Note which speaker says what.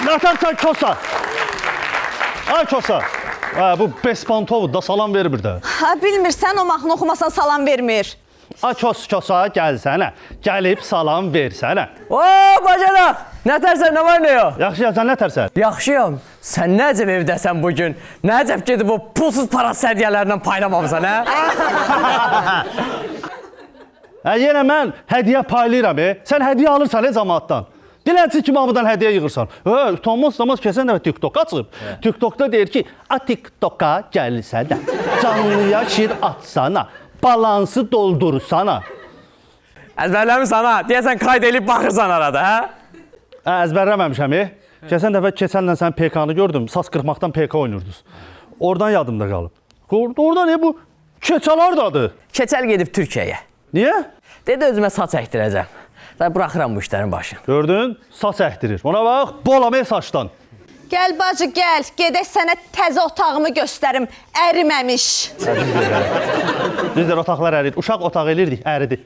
Speaker 1: Nətərsən Kosa? Ay Kosa. Bu Bespantovud da salam vermir də.
Speaker 2: Bilmirsən, o mahnı oxumasan salam vermir.
Speaker 1: Ay Kosa gəlsənə. Gəlib salam versənə.
Speaker 3: Bacanaq! Nətərsən, nə var, nə yox?
Speaker 1: Yaxşı, sən nətərsən?
Speaker 3: Yaxşıyam. Sən nə əcəb evdəsən bugün? Nə əcəb gedib o pulsuz para sədiyyələrindən paylamamısan, hə?
Speaker 1: Yenə mən hədiyyə paylayıram, Sən hədiyyə alırsan, cəmaatdan. Dilənçi kimi hamıdan hədiyyə yığırsan. Utanmaz keçən dəfə TikTok açıb. TikTokda deyir ki, TikToka gəlsə də, canlıya şir atsana, balansı doldursana.
Speaker 3: Əzbərləmirsən, ha? Deyəsən, qayd edib baxırsan arada, hə?
Speaker 1: Əzbərləməmişəm, Keçən dəfə keçənlə sən PK-nı gördüm, saz qırmaqdan PK oynurdunuz. Oradan yadımda qalıb. Oradan bu keçəlardadır.
Speaker 3: Keçəl gedib Türkiyəyə.
Speaker 1: Niyə?
Speaker 3: Dedi, özümə saç əkdirəcəm. Bıraxıram bu işlərin başını.
Speaker 1: Gördün, saç əkdirir. Ona bax, bolam saçdan.
Speaker 2: Gəl bacı, gəl. Gedək sənə təzə otağımı göstərim. Əriməmiş.
Speaker 1: Düzdür, otaqlar əridir. Uşaq otağı elirdik, əridir.